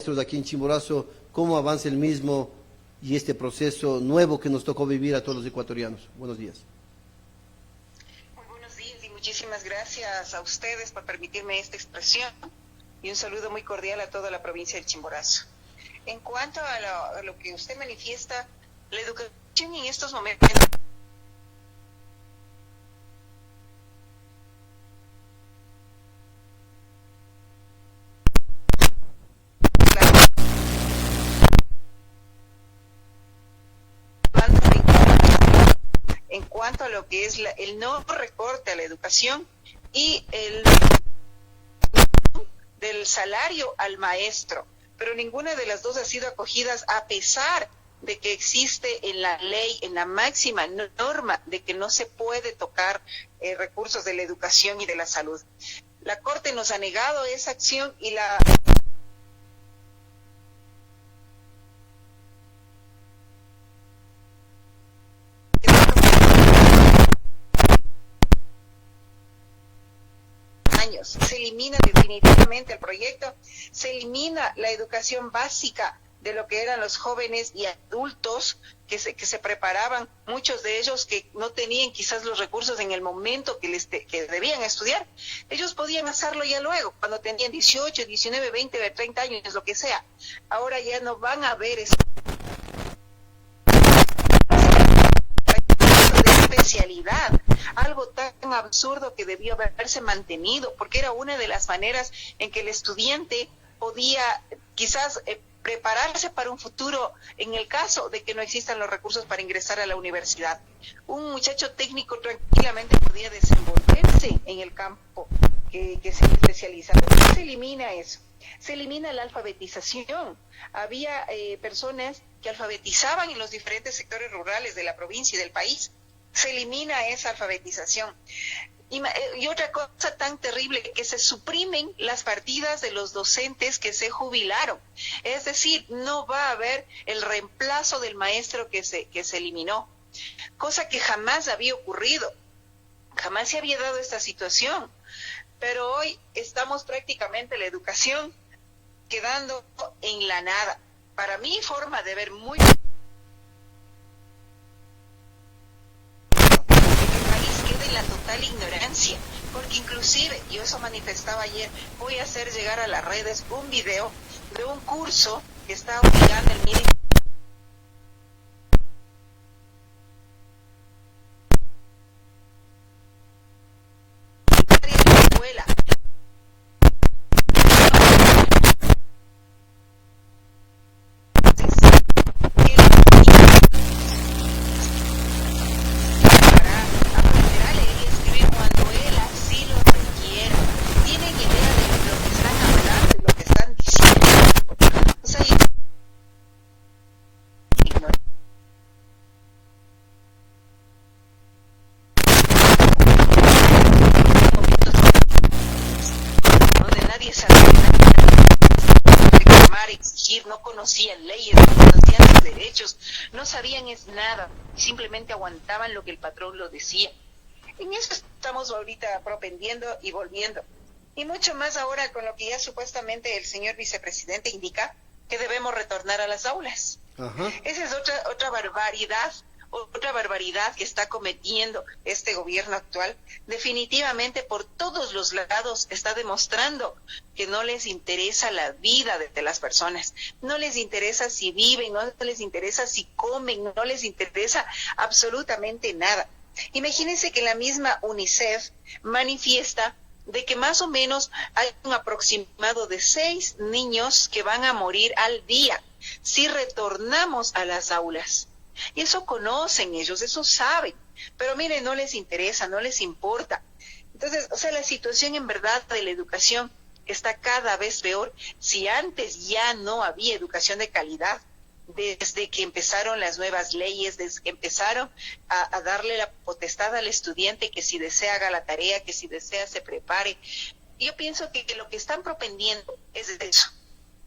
De aquí en Chimborazo, cómo avanza el mismo y este proceso nuevo que nos tocó vivir a todos los ecuatorianos. Buenos días. Muy buenos días y muchísimas gracias a ustedes por permitirme esta expresión y un saludo muy cordial a toda la provincia del Chimborazo. En cuanto a lo que usted manifiesta, la educación en estos momentos en cuanto a lo que es el no recorte a la educación y el del salario al maestro, pero ninguna de las dos ha sido acogidas a pesar de que existe en la ley, en la máxima norma de que no se puede tocar recursos de la educación y de la salud. La Corte nos ha negado esa acción y la se elimina definitivamente el proyecto, se elimina la educación básica de lo que eran los jóvenes y adultos que se preparaban, muchos de ellos que no tenían quizás los recursos en el momento que debían estudiar. Ellos podían hacerlo ya luego, cuando tenían 18, 19, 20, 30 años, lo que sea. Ahora ya no van a ver eso de especialidad, algo tan absurdo que debió haberse mantenido, porque era una de las maneras en que el estudiante podía quizás prepararse para un futuro en el caso de que no existan los recursos para ingresar a la universidad. Un muchacho técnico tranquilamente podía desenvolverse en el campo que se especializa. Se elimina eso. Se elimina la alfabetización. Había personas que alfabetizaban en los diferentes sectores rurales de la provincia y del país. Se elimina esa alfabetización. Y otra cosa tan terrible, que se suprimen las partidas de los docentes que se jubilaron. Es decir, no va a haber el reemplazo del maestro que se eliminó. Cosa que jamás había ocurrido. Jamás se había dado esta situación. Pero hoy estamos prácticamente la educación quedando en la nada. Para mi forma de ver muy de la total ignorancia, porque inclusive, yo eso manifestaba ayer, voy a hacer llegar a las redes un video de un curso que está obligando el Ministerio de la escuela. Exigir, no conocían leyes, no conocían sus derechos, no sabían nada, simplemente aguantaban lo que el patrón lo decía. En eso estamos ahorita propendiendo y volviendo. Y mucho más ahora con lo que ya supuestamente el señor vicepresidente indica, que debemos retornar a las aulas. Ajá. Esa es otra barbaridad que está cometiendo este gobierno actual. Definitivamente por todos los lados está demostrando que no les interesa la vida de las personas, no les interesa si viven, no les interesa si comen, no les interesa absolutamente nada. Imagínense que la misma UNICEF manifiesta de que más o menos hay un aproximado de 6 niños que van a morir al día si retornamos a las aulas. Y eso conocen ellos, eso saben, pero miren, no les interesa, no les importa. Entonces, la situación en verdad de la educación está cada vez peor. Si antes ya no había educación de calidad, desde que empezaron las nuevas leyes, desde que empezaron a darle la potestad al estudiante que si desea haga la tarea, que si desea se prepare. Yo pienso que lo que están propendiendo es eso.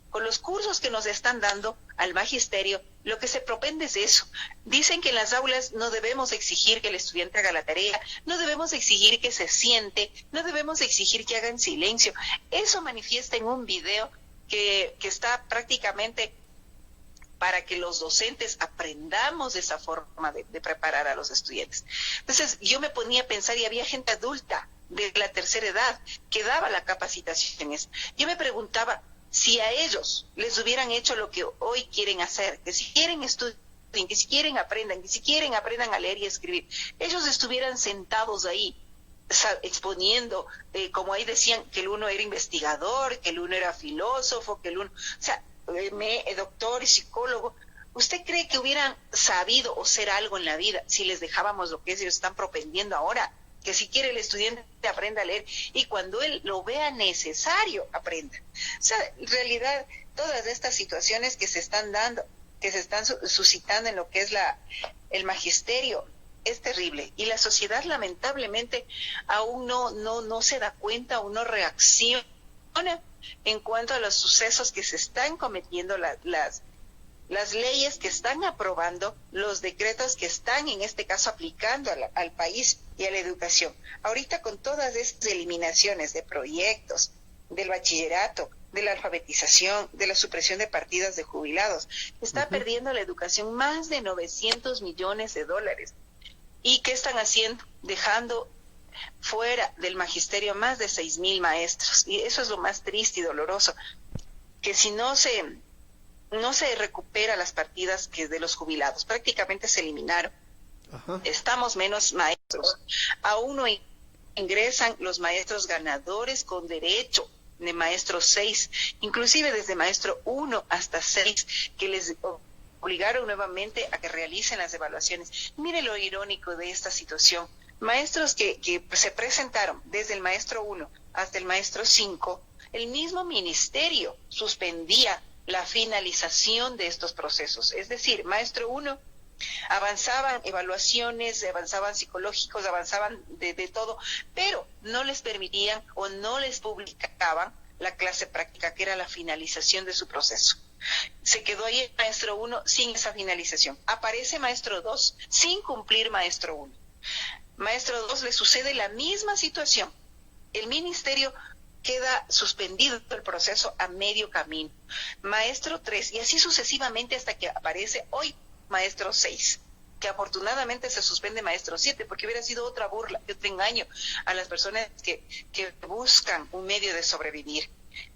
Con los cursos que nos están dando al magisterio, lo que se propende es eso. Dicen que en las aulas no debemos exigir que el estudiante haga la tarea, no debemos exigir que se siente, no debemos exigir que haga en silencio. Eso manifiesta en un video que está prácticamente para que los docentes aprendamos de esa forma de preparar a los estudiantes. Entonces yo me ponía a pensar, y había gente adulta de la tercera edad que daba la capacitación en eso. Yo me preguntaba si a ellos les hubieran hecho lo que hoy quieren hacer, que si quieren estudien, que si quieren aprendan, que si quieren aprendan a leer y escribir, ellos estuvieran sentados ahí exponiendo, como ahí decían, que el uno era investigador, que el uno era filósofo, que el uno, o sea, doctor y psicólogo. ¿Usted cree que hubieran sabido o ser algo en la vida si les dejábamos lo que ellos están propendiendo ahora? Que si quiere el estudiante aprenda a leer y cuando él lo vea necesario, aprenda. O sea, en realidad, todas estas situaciones que se están dando, que se están suscitando en lo que es el magisterio, es terrible. Y la sociedad, lamentablemente, aún no se da cuenta, aún no reacciona en cuanto a los sucesos que se están cometiendo, las leyes que están aprobando, los decretos que están en este caso aplicando al país y a la educación. Ahorita con todas estas eliminaciones de proyectos, del bachillerato, de la alfabetización, de la supresión de partidas de jubilados, está perdiendo la educación más de 900 millones de dólares. ¿Y qué están haciendo? Dejando fuera del magisterio más de 6,000 maestros. Y eso es lo más triste y doloroso, que si no se recupera las partidas que de los jubilados, prácticamente se eliminaron. Estamos menos maestros. Aún no ingresan los maestros ganadores con derecho de maestro 6, inclusive desde maestro 1 hasta 6, que les obligaron nuevamente a que realicen las evaluaciones. Mire lo irónico de esta situación. Maestros que se presentaron desde el maestro 1 hasta el maestro 5, el mismo ministerio suspendía la finalización de estos procesos. Es decir, maestro 1 avanzaban evaluaciones, avanzaban psicológicos, avanzaban de todo, pero no les permitían o no les publicaban la clase práctica, que era la finalización de su proceso. Se quedó ahí el maestro 1 sin esa finalización. Aparece maestro 2 sin cumplir maestro 1. Maestro 2 le sucede la misma situación. El ministerio queda suspendido el proceso a medio camino. Maestro 3, y así sucesivamente hasta que aparece hoy maestro 6, que afortunadamente se suspende maestro 7, porque hubiera sido otra burla, otro engaño a las personas que buscan un medio de sobrevivir.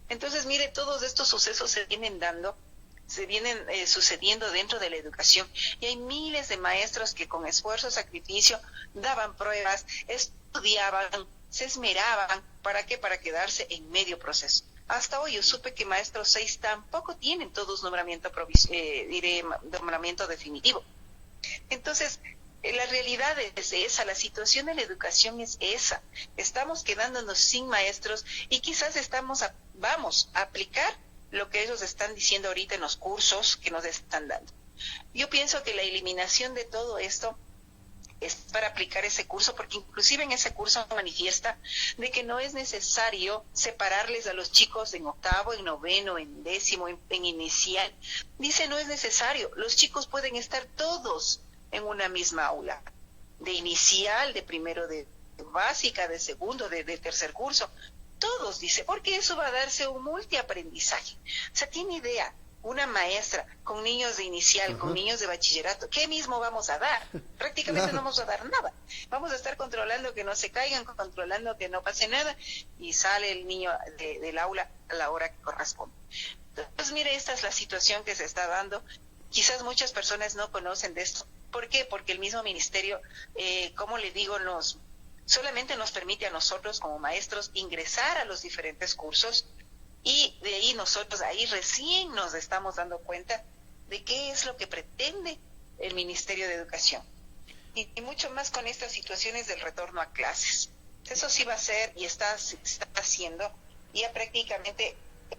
Entonces, mire, todos estos sucesos se vienen dando, se vienen sucediendo dentro de la educación, y hay miles de maestros que con esfuerzo, sacrificio, daban pruebas, estudiaban, se esmeraban. ¿Para qué? Para quedarse en medio proceso. Hasta hoy yo supe que maestros 6 tampoco tienen todos nombramiento definitivo. Entonces, la realidad es esa, la situación de la educación es esa. Estamos quedándonos sin maestros y quizás vamos a aplicar lo que ellos están diciendo ahorita en los cursos que nos están dando. Yo pienso que la eliminación de todo esto es para aplicar ese curso, porque inclusive en ese curso manifiesta de que no es necesario separarles a los chicos en octavo, en noveno, en décimo, en inicial. Dice, no es necesario, los chicos pueden estar todos en una misma aula, de inicial, de primero de básica, de segundo, de tercer curso, todos, dice, porque eso va a darse un multiaprendizaje. O sea, tiene idea. Una maestra con niños de inicial, con niños de bachillerato, ¿qué mismo vamos a dar? Prácticamente no vamos a dar nada. Vamos a estar controlando que no se caigan, controlando que no pase nada, y sale el niño del aula a la hora que corresponde. Entonces, mire, esta es la situación que se está dando. Quizás muchas personas no conocen de esto. ¿Por qué? Porque el mismo ministerio, como le digo, solamente nos permite a nosotros como maestros ingresar a los diferentes cursos. Y de ahí nosotros, ahí recién nos estamos dando cuenta de qué es lo que pretende el Ministerio de Educación. Y mucho más con estas situaciones del retorno a clases. Eso sí va a ser y está haciendo ya prácticamente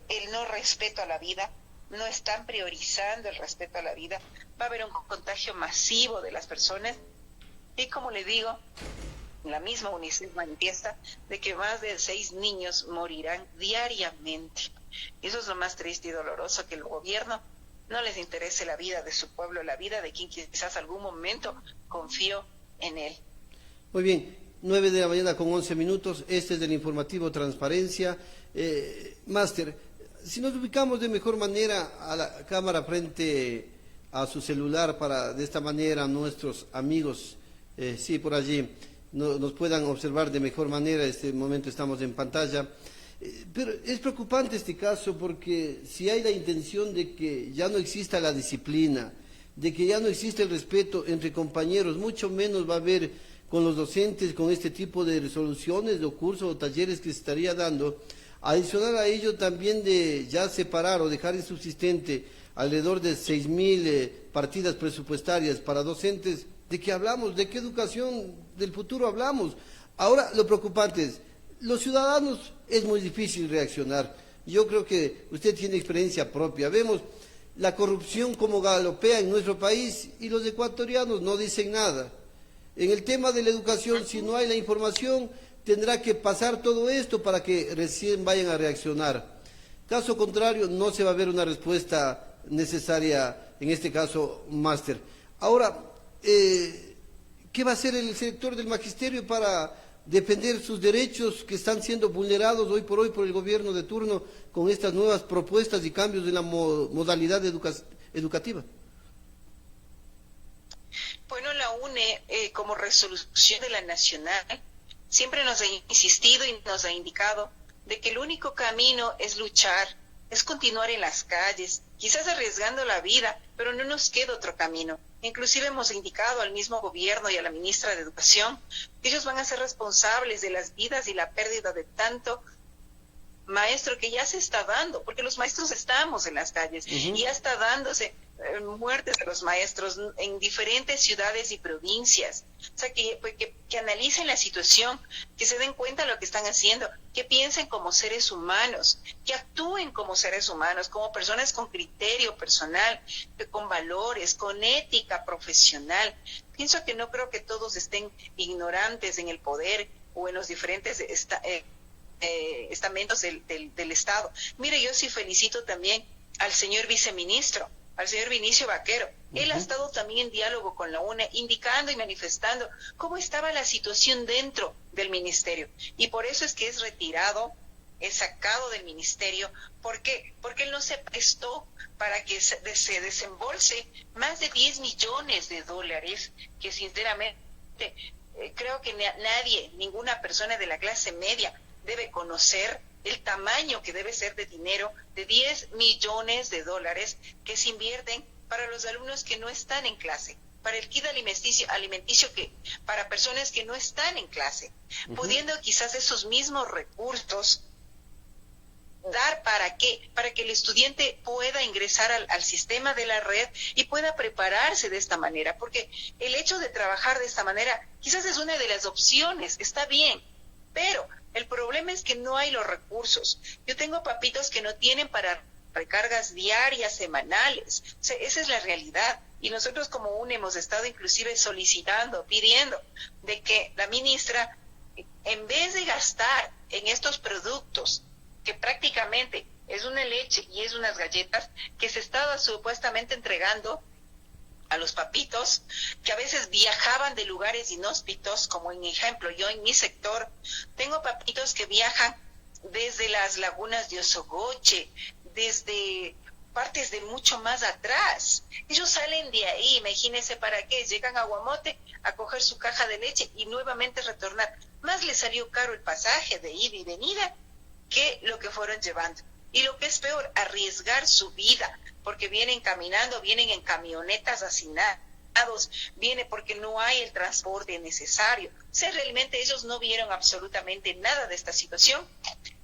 el no respeto a la vida. No están priorizando el respeto a la vida. Va a haber un contagio masivo de las personas. Y como le digo, la misma UNICEF manifiesta de que más de 6 niños morirán diariamente. Eso es lo más triste y doloroso, que el gobierno no les interese la vida de su pueblo, la vida de quien quizás algún momento confió en él. Muy bien, 9 de la mañana con 11 minutos, este es del informativo Transparencia. Máster, Si nos ubicamos de mejor manera a la cámara frente a su celular para de esta manera nuestros amigos, sí, por allí, nos puedan observar de mejor manera, este momento estamos en pantalla. Pero es preocupante este caso porque si hay la intención de que ya no exista la disciplina, de que ya no existe el respeto entre compañeros, mucho menos va a haber con los docentes, con este tipo de resoluciones o cursos o talleres que se estaría dando. Adicional a ello también de ya separar o dejar insubsistente alrededor de 6.000 partidas presupuestarias para docentes. ¿De qué hablamos? ¿De qué educación del futuro hablamos? Ahora, lo preocupante es, los ciudadanos es muy difícil reaccionar. Yo creo que usted tiene experiencia propia. Vemos la corrupción como galopea en nuestro país y los ecuatorianos no dicen nada. En el tema de la educación, si no hay la información, tendrá que pasar todo esto para que recién vayan a reaccionar. Caso contrario, no se va a ver una respuesta necesaria, en este caso, máster. Ahora, ¿qué va a hacer el sector del magisterio para defender sus derechos que están siendo vulnerados hoy por el gobierno de turno con estas nuevas propuestas y cambios en la modalidad educativa? Bueno, la UNE, como resolución de la nacional, siempre nos ha insistido y nos ha indicado de que el único camino es luchar, es continuar en las calles, quizás arriesgando la vida, pero no nos queda otro camino. Inclusive hemos indicado al mismo gobierno y a la ministra de Educación que ellos van a ser responsables de las vidas y la pérdida de tanto maestro que ya se está dando, porque los maestros estamos en las calles y ya está dándose muertes de los maestros en diferentes ciudades y provincias. O sea, que analicen la situación, que se den cuenta de lo que están haciendo, que piensen como seres humanos, que actúen como seres humanos, como personas con criterio personal, con valores, con ética profesional. Pienso que no creo que todos estén ignorantes en el poder o en los diferentes estamentos del Estado. Mire, yo sí felicito también al señor viceministro, al señor Vinicio Vaquero. Él ha estado también en diálogo con la UNE, indicando y manifestando cómo estaba la situación dentro del ministerio. Y por eso es que es retirado, es sacado del ministerio. ¿Por qué? Porque él no se prestó para que se desembolse más de 10 millones de dólares, que sinceramente creo que nadie, ninguna persona de la clase media debe conocer el tamaño que debe ser de dinero de 10 millones de dólares que se invierten para los alumnos que no están en clase, para el kit alimenticio que para personas que no están en clase, pudiendo quizás esos mismos recursos dar ¿para qué? Para que el estudiante pueda ingresar al sistema de la red y pueda prepararse de esta manera, porque el hecho de trabajar de esta manera quizás es una de las opciones, está bien, pero el problema es que no hay los recursos. Yo tengo papitos que no tienen para recargas diarias, semanales. O sea, esa es la realidad. Y nosotros como UNE hemos estado inclusive solicitando, pidiendo de que la ministra, en vez de gastar en estos productos, que prácticamente es una leche y es unas galletas, que se estaba supuestamente entregando a los papitos, que a veces viajaban de lugares inhóspitos, como en ejemplo, yo en mi sector, tengo papitos que viajan desde las lagunas de Osogoche, desde partes de mucho más atrás. Ellos salen de ahí, imagínense para qué, llegan a Guamote a coger su caja de leche y nuevamente retornar. Más les salió caro el pasaje de ida y venida que lo que fueron llevando. Y lo que es peor, arriesgar su vida, porque vienen caminando, vienen en camionetas hacinados, viene porque no hay el transporte necesario. O sea, realmente ellos no vieron absolutamente nada de esta situación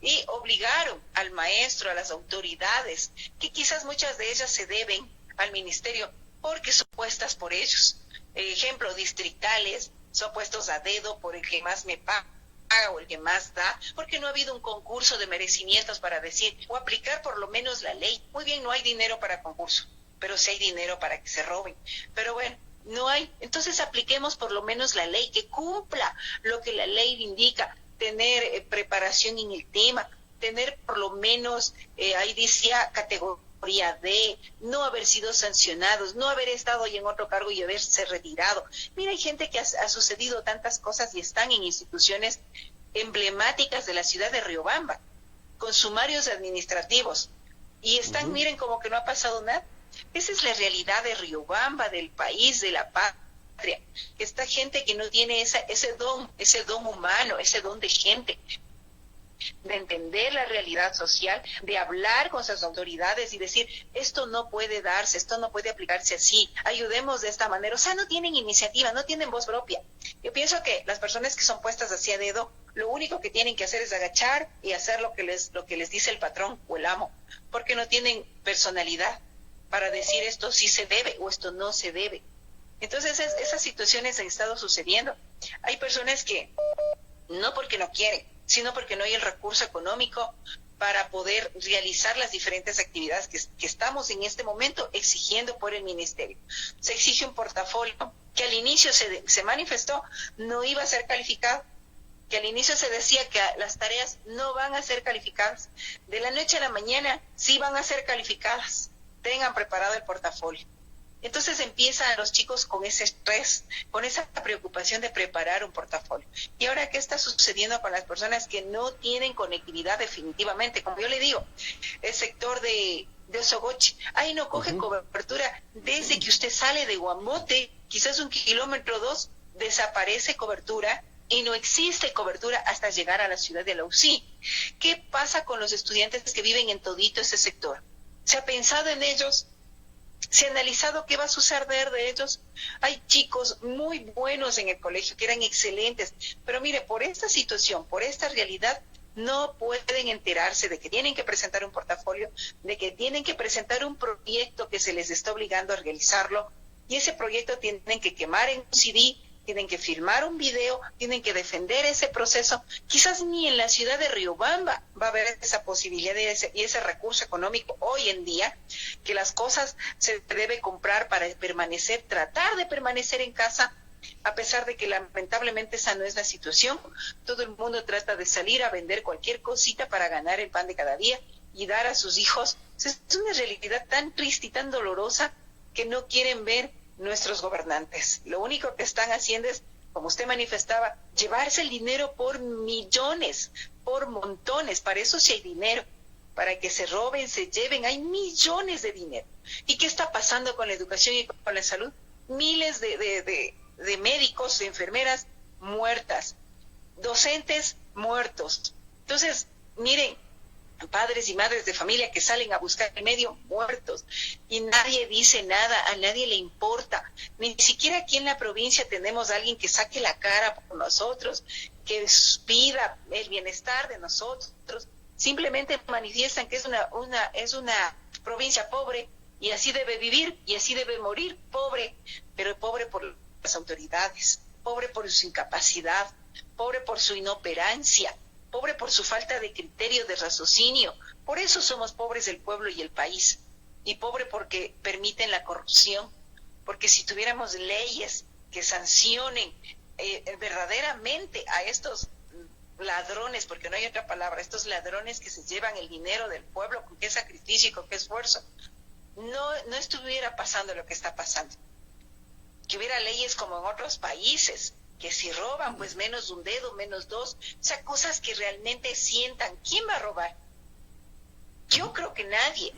y obligaron al maestro, a las autoridades, que quizás muchas de ellas se deben al ministerio porque son puestas por ellos. Ejemplo, distritales, son puestos a dedo por el que más me paga o el que más da, porque no ha habido un concurso de merecimientos para decir o aplicar por lo menos la ley. Muy bien, no hay dinero para concurso, pero sí hay dinero para que se roben. Pero bueno, no hay. Entonces apliquemos por lo menos la ley, que cumpla lo que la ley indica, tener preparación en el tema, tener por lo menos, ahí decía, categoría D, no haber sido sancionados, no haber estado ahí en otro cargo y haberse retirado. Mira, hay gente que ha sucedido tantas cosas y están en instituciones emblemáticas de la ciudad de Riobamba, con sumarios administrativos, y están, miren, como que no ha pasado nada. Esa es la realidad de Riobamba, del país, de la patria. Esta gente que no tiene ese don humano, ese don de gente, de entender la realidad social, de hablar con sus autoridades y decir, esto no puede darse, esto no puede aplicarse así, ayudemos de esta manera. O sea, no tienen iniciativa, no tienen voz propia. Yo pienso que las personas que son puestas así a dedo, lo único que tienen que hacer es agachar y hacer lo que les dice el patrón o el amo, porque no tienen personalidad para decir esto sí se debe o esto no se debe. Entonces esas situaciones han estado sucediendo. Hay personas que no porque no quieren, sino porque no hay el recurso económico para poder realizar las diferentes actividades que estamos en este momento exigiendo por el ministerio. Se exige un portafolio que al inicio se manifestó no iba a ser calificado, que al inicio se decía que las tareas no van a ser calificadas. De la noche a la mañana sí van a ser calificadas. Tengan preparado el portafolio. Entonces empiezan los chicos con ese estrés, con esa preocupación de preparar un portafolio. Y ahora, ¿qué está sucediendo con las personas que no tienen conectividad definitivamente? Como yo le digo, el sector de Osogochi, ahí no coge cobertura. Desde que usted sale de Guamote, quizás 1 kilómetro o 2, desaparece cobertura y no existe cobertura hasta llegar a la ciudad de La Usí. ¿Qué pasa con los estudiantes que viven en todito ese sector? ¿Se ha pensado en ellos? ¿Se ha analizado qué va a suceder de ellos? Hay chicos muy buenos en el colegio, que eran excelentes, pero mire, por esta situación, por esta realidad, no pueden enterarse de que tienen que presentar un portafolio, de que tienen que presentar un proyecto que se les está obligando a realizarlo, y ese proyecto tienen que quemar en un CD, tienen que filmar un video, tienen que defender ese proceso. Quizás ni en la ciudad de Riobamba va a haber esa posibilidad y ese recurso económico hoy en día, que las cosas se debe comprar para permanecer, tratar de permanecer en casa, a pesar de que lamentablemente esa no es la situación. Todo el mundo trata de salir a vender cualquier cosita para ganar el pan de cada día y dar a sus hijos. Es una realidad tan triste y tan dolorosa que no quieren ver nuestros gobernantes. Lo único que están haciendo es, como usted manifestaba, llevarse el dinero por millones, por montones. Para eso sí hay dinero, para que se roben, se lleven, hay millones de dinero. ¿Y qué está pasando con la educación y con la salud? Miles de médicos, de enfermeras muertas, docentes muertos. Entonces, miren, padres y madres de familia que salen a buscar el medio muertos y nadie dice nada, a nadie le importa. Ni siquiera aquí en la provincia tenemos a alguien que saque la cara por nosotros, que pida el bienestar de nosotros. Simplemente manifiestan que es una provincia pobre y así debe vivir y así debe morir, pobre, pero pobre por las autoridades, pobre por su incapacidad, pobre por su inoperancia, pobre por su falta de criterio, de raciocinio. Por eso somos pobres el pueblo y el país. Y pobre porque permiten la corrupción. Porque si tuviéramos leyes que sancionen verdaderamente a estos ladrones, porque no hay otra palabra, estos ladrones que se llevan el dinero del pueblo con qué sacrificio y con qué esfuerzo, no estuviera pasando lo que está pasando. Que hubiera leyes como en otros países, que si roban, pues menos un dedo, menos dos, o sea, cosas que realmente sientan. ¿Quién va a robar? Yo creo que nadie.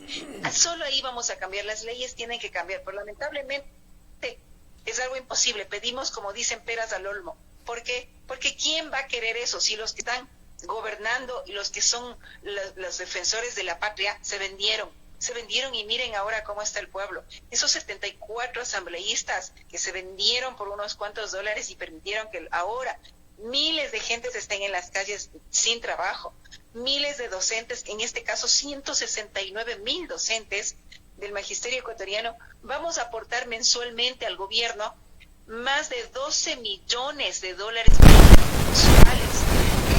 Solo ahí vamos a cambiar. Las leyes tienen que cambiar, pero lamentablemente es algo imposible. Pedimos, como dicen, peras al olmo. ¿Por qué? Porque ¿quién va a querer eso? Si los que están gobernando y los que son los defensores de la patria se vendieron y miren ahora cómo está el pueblo. Esos 74 asambleístas que se vendieron por unos cuantos dólares y permitieron que ahora miles de gentes estén en las calles sin trabajo, miles de docentes, en este caso 169,000 docentes del magisterio ecuatoriano, vamos a aportar mensualmente al gobierno más de 12 millones de dólares mensuales.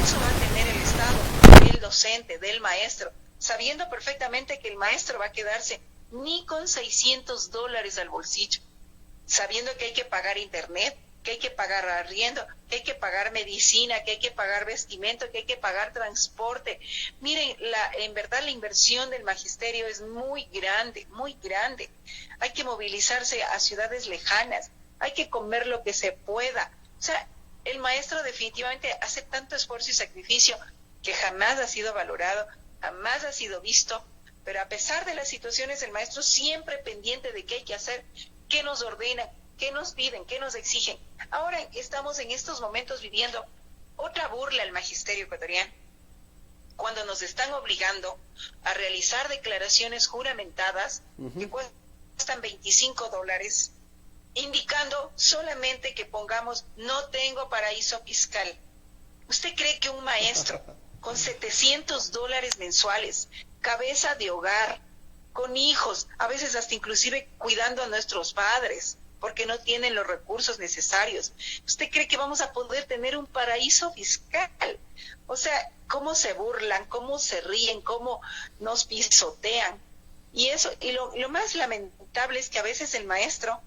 Eso va a tener el Estado, del docente, del maestro, sabiendo perfectamente que el maestro va a quedarse ni con $600 al bolsillo, sabiendo que hay que pagar internet, que hay que pagar arriendo, que hay que pagar medicina, que hay que pagar vestimenta, que hay que pagar transporte. Miren, en verdad la inversión del magisterio es muy grande, muy grande. Hay que movilizarse a ciudades lejanas, hay que comer lo que se pueda. O sea, el maestro definitivamente hace tanto esfuerzo y sacrificio que jamás ha sido valorado, jamás ha sido visto, Pero a pesar de las situaciones, el maestro siempre pendiente de qué hay que hacer, qué nos ordenan, qué nos piden, qué nos exigen. Ahora estamos en estos momentos viviendo otra burla al magisterio ecuatoriano, cuando nos están obligando a realizar declaraciones juramentadas que cuestan $25, indicando solamente que pongamos no tengo paraíso fiscal. ¿Usted cree que un maestro con $700 mensuales, cabeza de hogar, con hijos, a veces hasta inclusive cuidando a nuestros padres, porque no tienen los recursos necesarios, usted cree que vamos a poder tener un paraíso fiscal? O sea, cómo se burlan, cómo se ríen, cómo nos pisotean. Y eso, y lo más lamentable es que a veces el maestro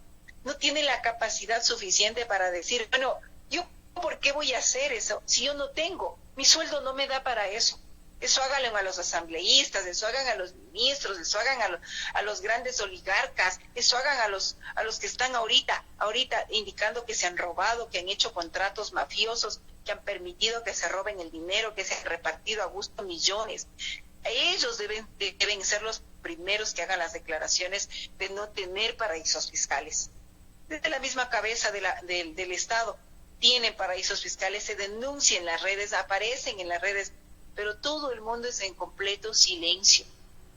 no tiene la capacidad suficiente para decir, bueno, yo ¿por qué voy a hacer eso si yo no tengo? Mi sueldo no me da para eso. Eso háganlo a los asambleístas, eso hagan a los ministros, eso hagan a los grandes oligarcas, eso hagan a los que están ahorita indicando que se han robado, que han hecho contratos mafiosos, que han permitido que se roben el dinero, que se han repartido a gusto millones. Ellos deben ser los primeros que hagan las declaraciones de no tener paraísos fiscales. Desde la misma cabeza del Estado tienen paraísos fiscales, se denuncian en las redes, aparecen en las redes, pero todo el mundo es en completo silencio.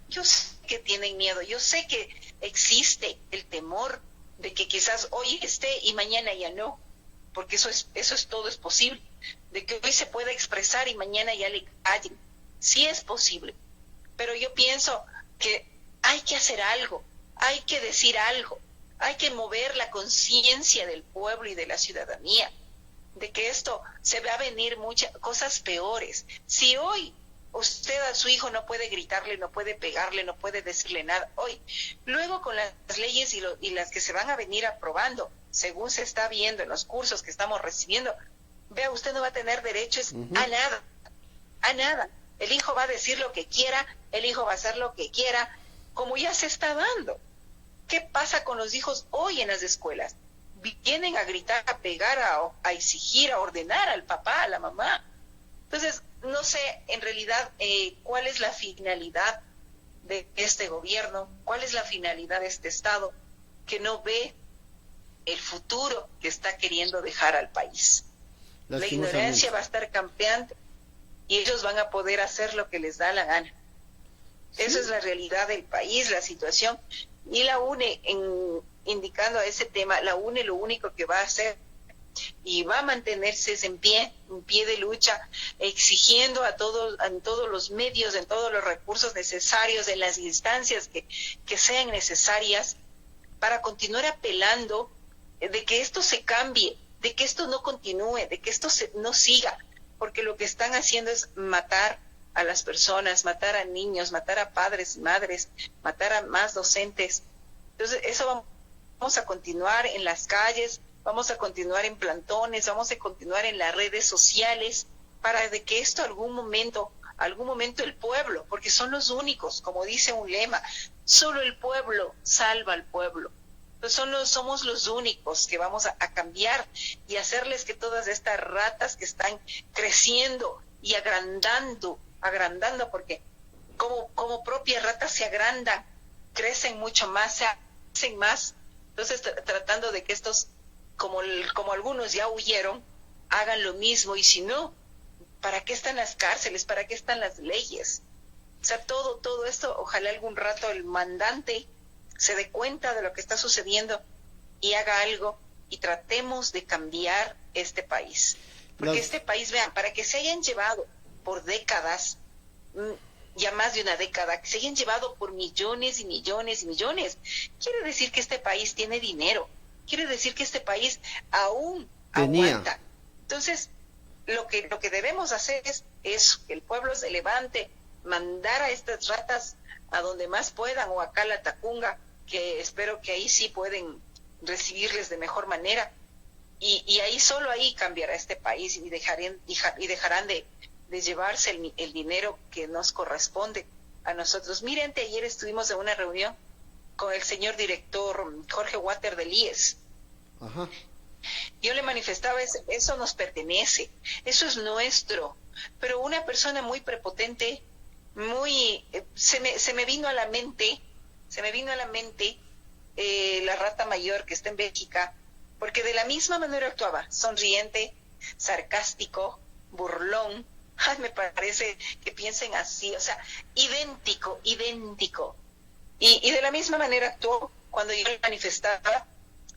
Yo sé que tienen miedo, yo sé que existe el temor de que quizás hoy esté y mañana ya no, porque eso es todo es posible, de que hoy se pueda expresar y mañana ya le callen. Sí es posible, pero yo pienso que hay que hacer algo, hay que decir algo, hay que mover la conciencia del pueblo y de la ciudadanía, de que esto se va a venir muchas cosas peores. Si hoy usted a su hijo no puede gritarle, no puede pegarle, no puede decirle nada, hoy, luego con las leyes y las que se van a venir aprobando, según se está viendo en los cursos que estamos recibiendo, vea, usted no va a tener derechos a nada. El hijo va a decir lo que quiera, el hijo va a hacer lo que quiera, como ya se está dando. ¿Qué pasa con los hijos hoy en las escuelas? Vienen a gritar, a pegar, a exigir, a ordenar al papá, a la mamá. Entonces, no sé en realidad cuál es la finalidad de este gobierno, cuál es la finalidad de este Estado, que no ve el futuro que está queriendo dejar al país. La ignorancia va a estar campeante y ellos van a poder hacer lo que les da la gana. ¿Sí? Esa es la realidad del país, la situación. Y la UNE, indicando a ese tema, la UNE lo único que va a hacer y va a mantenerse en pie de lucha, exigiendo en todos los medios, en todos los recursos necesarios, en las instancias que sean necesarias, para continuar apelando de que esto se cambie, de que esto no continúe, de que esto no siga, porque lo que están haciendo es matar a las personas, matar a niños, matar a padres y madres, matar a más docentes. Entonces, eso vamos a continuar en las calles, vamos a continuar en plantones, vamos a continuar en las redes sociales, para de que esto algún momento el pueblo, porque son los únicos, como dice un lema, solo el pueblo salva al pueblo. Entonces somos los únicos que vamos a cambiar y hacerles que todas estas ratas que están creciendo y agrandando, porque como propias ratas se agrandan, crecen mucho más, se hacen más. Entonces tratando de que estos, como algunos ya huyeron, hagan lo mismo, y si no, ¿para qué están las cárceles? ¿Para qué están las leyes? O sea, todo esto, ojalá algún rato el mandante se dé cuenta de lo que está sucediendo y haga algo, y tratemos de cambiar este país. Porque este país, vean, para que se hayan llevado por décadas, ya más de una década, que se hayan llevado por millones y millones y millones, quiere decir que este país tiene dinero, quiere decir que este país aún aguanta. Entonces, lo que debemos hacer es eso, que el pueblo se levante, mandar a estas ratas a donde más puedan, o acá a la Tacunga, que espero que ahí sí pueden recibirles de mejor manera, y ahí solo ahí cambiará este país, y dejarán de llevarse el dinero que nos corresponde a nosotros. Miren, ayer estuvimos en una reunión con el señor director Jorge Water del IES. Ajá. Yo le manifestaba, eso nos pertenece, eso es nuestro, pero una persona muy prepotente muy, se me vino a la mente, la rata mayor que está en Bélgica, porque de la misma manera actuaba, sonriente, sarcástico, burlón. Ay, me parece que piensen así, o sea, idéntico, idéntico. Y de la misma manera actuó cuando yo manifestaba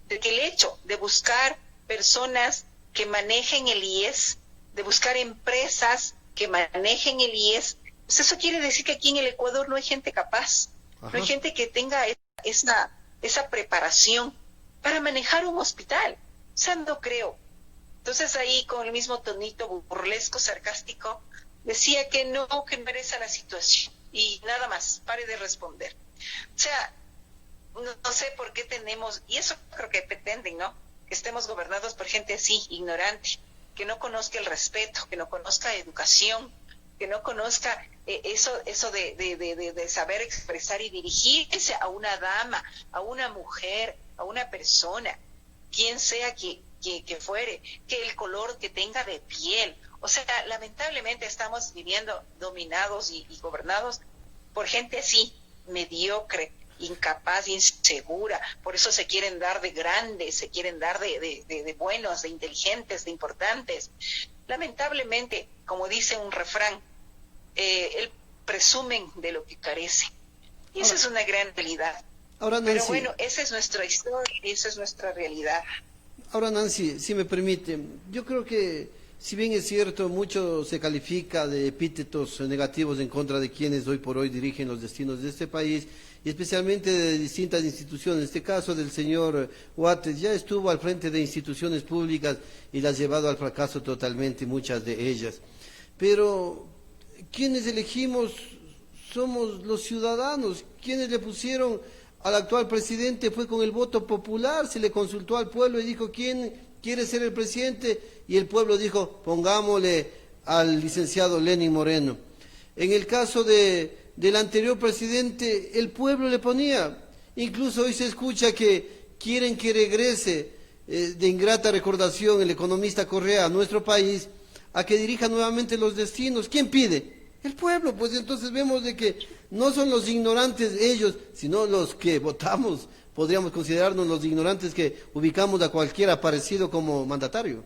de que el hecho de buscar personas que manejen el IES, de buscar empresas que manejen el IES, pues eso quiere decir que aquí en el Ecuador no hay gente capaz, no hay Ajá. gente que tenga esa preparación para manejar un hospital. O sea, no creo. Entonces ahí con el mismo tonito burlesco, sarcástico, decía que no era esa la situación. Y nada más, pare de responder. O sea, no sé por qué tenemos, y eso creo que pretenden, ¿no? Que estemos gobernados por gente así, ignorante, que no conozca el respeto, que no conozca educación, que no conozca eso de saber expresar y dirigirse a una dama, a una mujer, a una persona, quien sea que fuere, que el color que tenga de piel. O sea, lamentablemente estamos viviendo dominados y gobernados por gente así, mediocre, incapaz, insegura. Por eso se quieren dar de grandes, se quieren dar de buenos, de inteligentes, de importantes. Lamentablemente, como dice un refrán, presumen de lo que carecen. Y esa Ahora, es una gran realidad. ahora Pero Nancy, bueno, esa es nuestra historia y esa es nuestra realidad. Ahora, Nancy, si me permite, yo creo que si bien es cierto, mucho se califica de epítetos negativos en contra de quienes hoy por hoy dirigen los destinos de este país, y especialmente de distintas instituciones. En este caso del señor Wates, ya estuvo al frente de instituciones públicas y las ha llevado al fracaso totalmente, muchas de ellas. Pero quienes elegimos somos los ciudadanos, quienes le pusieron al actual presidente fue con el voto popular, se le consultó al pueblo y dijo quién quiere ser el presidente y el pueblo dijo pongámosle al licenciado Lenín Moreno. En el caso del anterior presidente, el pueblo le ponía, incluso hoy se escucha que quieren que regrese de ingrata recordación el economista Correa a nuestro país a que dirija nuevamente los destinos. ¿Quién pide? El pueblo. Pues entonces vemos de que no son los ignorantes ellos, sino los que votamos. Podríamos considerarnos los ignorantes que ubicamos a cualquiera aparecido como mandatario.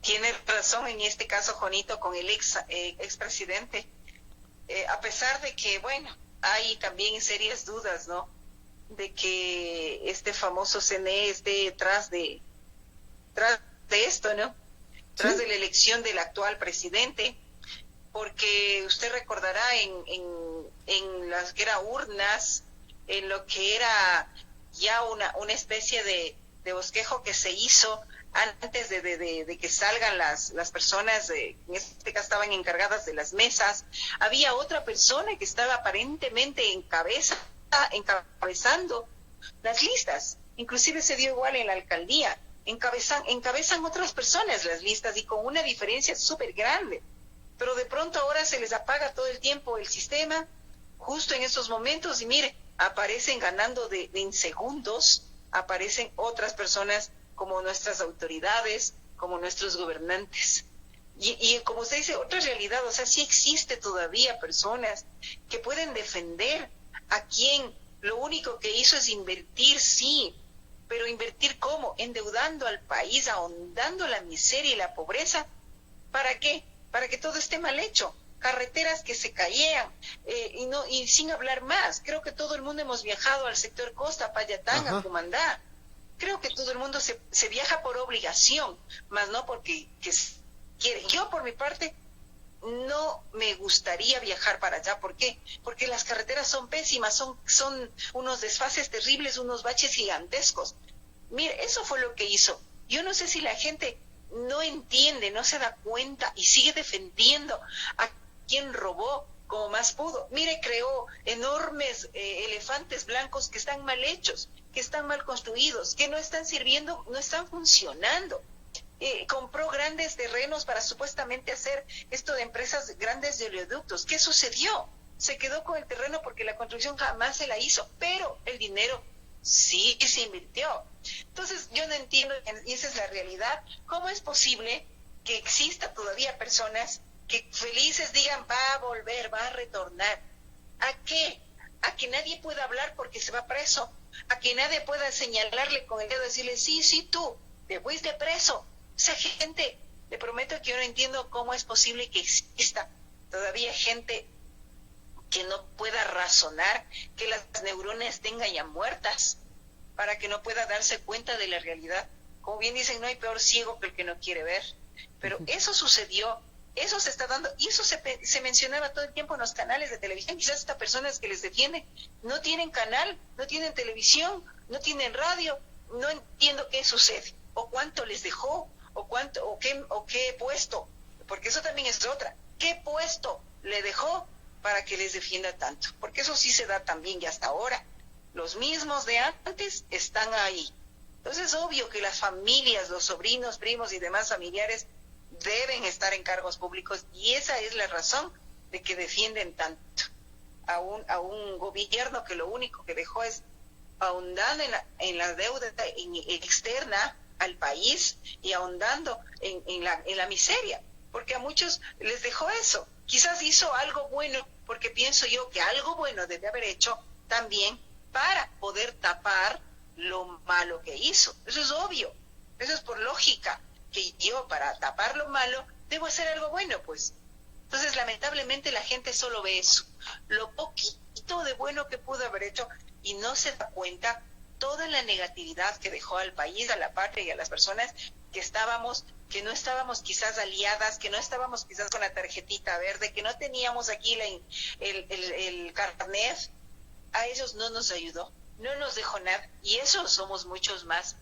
Tiene razón en este caso, Jonito, con el expresidente. A pesar de que, bueno, hay también serias dudas, ¿no? De que este famoso CNE esté tras de esto, ¿no? Tras ¿Sí? de la elección del actual presidente, porque usted recordará en las que era urnas, en lo que era ya una especie de bosquejo que se hizo antes de que salgan las personas, en este caso estaban encargadas de las mesas, había otra persona que estaba aparentemente encabezando las listas, inclusive se dio igual en la alcaldía, encabezan otras personas las listas y con una diferencia súper grande, pero de pronto ahora se les apaga todo el tiempo el sistema, justo en estos momentos, y mire, aparecen ganando en segundos, aparecen otras personas como nuestras autoridades, como nuestros gobernantes. Y como usted dice, otra realidad, o sea, sí existe todavía personas que pueden defender a quien lo único que hizo es invertir, sí, pero invertir ¿cómo? Endeudando al país, ahondando la miseria y la pobreza. ¿Para qué? Para que todo esté mal hecho. Carreteras que se caían, y sin hablar más. Creo que todo el mundo hemos viajado al sector costa, Payatanga, Ajá. Cumandá. Creo que todo el mundo se viaja por obligación, más no porque quiere. Yo, por mi parte, no me gustaría viajar para allá. ¿Por qué? Porque las carreteras son pésimas, son unos desfases terribles, unos baches gigantescos. Mire, eso fue lo que hizo. Yo no sé si la gente no entiende, no se da cuenta y sigue defendiendo a quien robó como más pudo. Mire, creó enormes elefantes blancos que están mal hechos, que están mal construidos, que no están sirviendo, no están funcionando. Compró grandes terrenos para supuestamente hacer esto de empresas grandes de oleoductos. ¿Qué sucedió? Se quedó con el terreno porque la construcción jamás se la hizo, pero el dinero sí que se invirtió. Entonces yo no entiendo, y esa es la realidad, cómo es posible que exista todavía personas que felices digan va a volver, va a retornar. ¿A qué? A que nadie pueda hablar porque se va preso, a que nadie pueda señalarle con el dedo y decirle, sí, tú, te fuiste preso. Esa gente, le prometo que yo no entiendo cómo es posible que exista todavía gente que no pueda razonar, que las neuronas tengan ya muertas, para que no pueda darse cuenta de la realidad. Como bien dicen, no hay peor ciego que el que no quiere ver. Pero eso sucedió, eso se está dando, y eso se mencionaba todo el tiempo en los canales de televisión. Quizás estas personas que les defienden no tienen canal, no tienen televisión, no tienen radio, no entiendo qué sucede, o cuánto les dejó, o qué puesto, porque eso también es otra. ¿Qué puesto le dejó para que les defienda tanto? Porque eso sí se da también, y hasta ahora los mismos de antes están ahí. Entonces es obvio que las familias, los sobrinos, primos y demás familiares deben estar en cargos públicos, y esa es la razón de que defienden tanto a un gobierno que lo único que dejó es ahondando en la deuda externa al país y ahondando en la miseria, porque a muchos les dejó eso. Quizás hizo algo bueno, porque pienso yo que algo bueno debe haber hecho también para poder tapar lo malo que hizo. Eso es obvio, eso es por lógica, que yo para tapar lo malo debo hacer algo bueno, pues. Entonces lamentablemente la gente solo ve eso, lo poquito de bueno que pudo haber hecho, y no se da cuenta toda la negatividad que dejó al país, a la patria y a las personas que no estábamos quizás aliadas, que no estábamos quizás con la tarjetita verde, que no teníamos aquí el carnet. A ellos no nos ayudó, no nos dejó nada, y eso somos muchos más.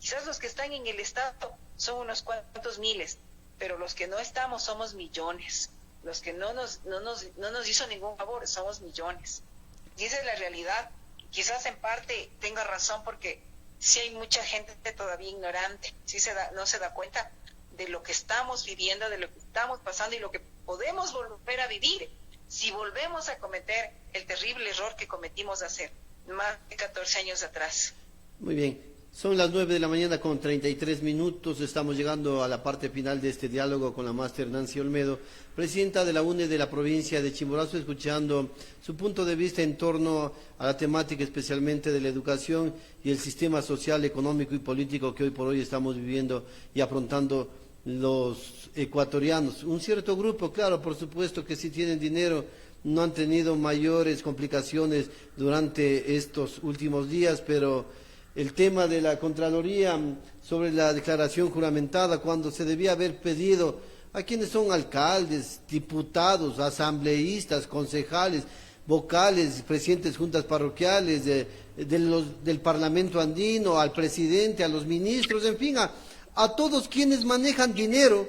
Quizás los que están en el Estado son unos cuantos miles, pero los que no estamos somos millones. Los que no nos hizo ningún favor somos millones. Y esa es la realidad. Quizás en parte tenga razón, porque sí hay mucha gente todavía ignorante, no se da cuenta de lo que estamos viviendo, de lo que estamos pasando y lo que podemos volver a vivir si volvemos a cometer el terrible error que cometimos hace más de 14 años atrás. Muy bien. Son las 9 de la mañana con 33 minutos. Estamos llegando a la parte final de este diálogo con la máster Nancy Olmedo, presidenta de la UNE de la provincia de Chimborazo, escuchando su punto de vista en torno a la temática especialmente de la educación y el sistema social, económico y político que hoy por hoy estamos viviendo y afrontando los ecuatorianos. Un cierto grupo, claro, por supuesto que si tienen dinero, no han tenido mayores complicaciones durante estos últimos días, pero el tema de la Contraloría sobre la declaración juramentada, cuando se debía haber pedido a quienes son alcaldes, diputados, asambleístas, concejales, vocales, presidentes de juntas parroquiales, del Parlamento andino, al presidente, a los ministros, en fin, a todos quienes manejan dinero,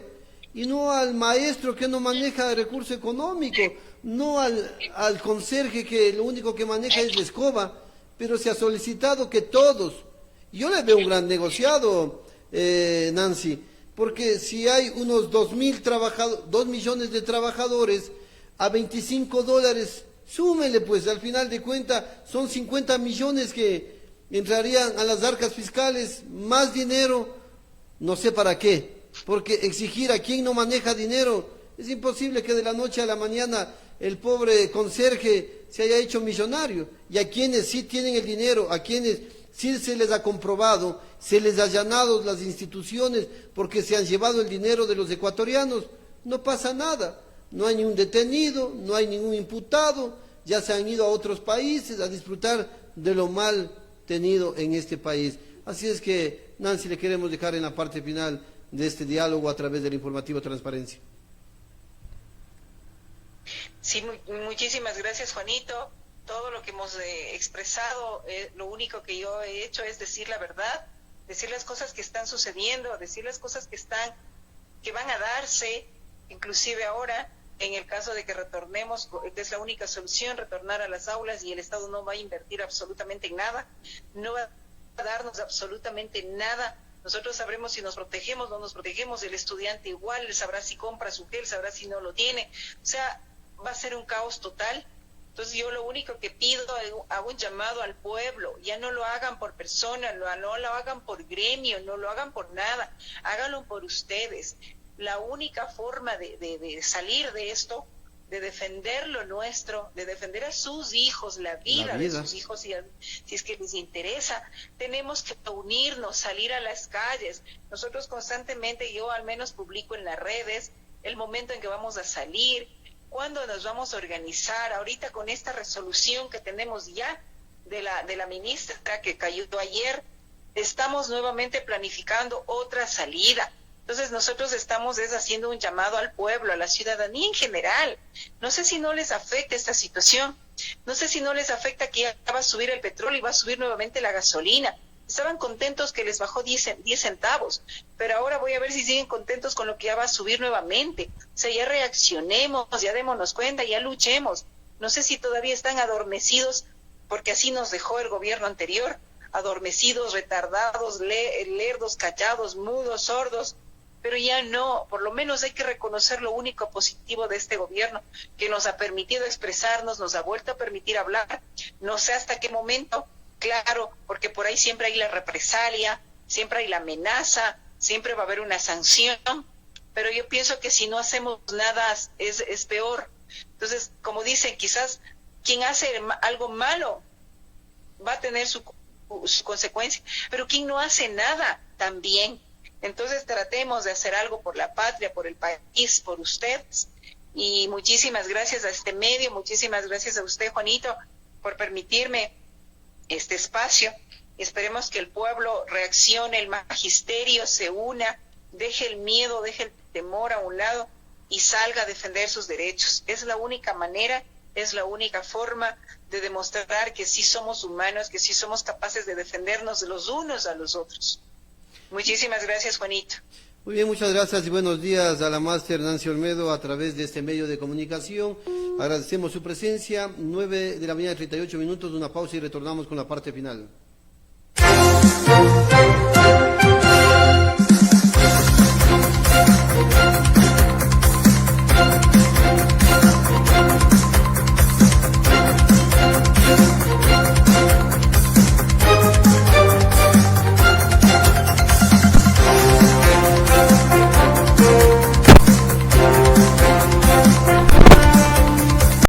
y no al maestro que no maneja recurso económico, no al conserje que lo único que maneja es la escoba. Pero se ha solicitado que todos, yo le veo un gran negociado, Nancy, porque si hay unos 2 millones de trabajadores a $25, súmele pues, al final de cuentas son 50 millones que entrarían a las arcas fiscales, más dinero, no sé para qué, porque exigir a quien no maneja dinero, es imposible que de la noche a la mañana el pobre conserje se haya hecho millonario, y a quienes sí tienen el dinero, a quienes sí se les ha comprobado, se les ha allanado las instituciones porque se han llevado el dinero de los ecuatorianos, no pasa nada, no hay ningún detenido, no hay ningún imputado, ya se han ido a otros países a disfrutar de lo mal tenido en este país. Así es que, Nancy, le queremos dejar en la parte final de este diálogo a través del informativo Transparencia. Sí, muchísimas gracias, Juanito. Todo lo que hemos expresado, lo único que yo he hecho es decir la verdad, decir las cosas que están sucediendo, decir las cosas que van a darse, inclusive ahora, en el caso de que retornemos, que es la única solución, retornar a las aulas, y el Estado no va a invertir absolutamente en nada, no va a darnos absolutamente nada. Nosotros sabremos si nos protegemos, no nos protegemos, el estudiante igual, él sabrá si compra su gel, sabrá si no lo tiene, o sea, va a ser un caos total. Entonces yo lo único que pido, hago un llamado al pueblo, ya no lo hagan por persona, no lo hagan por gremio, no lo hagan por nada, háganlo por ustedes. la única forma de salir de esto, de defender lo nuestro, de defender a sus hijos, la vida de sus hijos, si es que les interesa, tenemos que unirnos, salir a las calles. Nosotros constantemente, yo al menos publico en las redes el momento en que vamos a salir, cuándo nos vamos a organizar. Ahorita con esta resolución que tenemos ya de la ministra que cayó ayer, estamos nuevamente planificando otra salida. Entonces nosotros estamos haciendo un llamado al pueblo, a la ciudadanía en general. No sé si no les afecta esta situación, no sé si no les afecta que ya va a subir el petróleo y va a subir nuevamente la gasolina. Estaban contentos que les bajó 10 centavos, pero ahora voy a ver si siguen contentos con lo que ya va a subir nuevamente. O sea, ya reaccionemos, ya démonos cuenta, ya luchemos. No sé si todavía están adormecidos, porque así nos dejó el gobierno anterior, adormecidos, retardados, lerdos, callados, mudos, sordos. Pero ya no, por lo menos hay que reconocer lo único positivo de este gobierno, que nos ha permitido expresarnos, nos ha vuelto a permitir hablar, no sé hasta qué momento, claro, porque por ahí siempre hay la represalia, siempre hay la amenaza, siempre va a haber una sanción, pero yo pienso que si no hacemos nada es peor. Entonces, como dicen, quizás quien hace algo malo va a tener su consecuencia, pero quien no hace nada también. Entonces tratemos de hacer algo por la patria, por el país, por ustedes. Y muchísimas gracias a este medio, muchísimas gracias a usted, Juanito, por permitirme este espacio. Esperemos que el pueblo reaccione, el magisterio se una, deje el miedo, deje el temor a un lado y salga a defender sus derechos. Es la única manera, es la única forma de demostrar que sí somos humanos, que sí somos capaces de defendernos los unos a los otros. Muchísimas gracias, Juanito. Muy bien, muchas gracias y buenos días a la máster Nancy Olmedo a través de este medio de comunicación. Agradecemos su presencia. 9 de la mañana, 38 minutos, una pausa y retornamos con la parte final.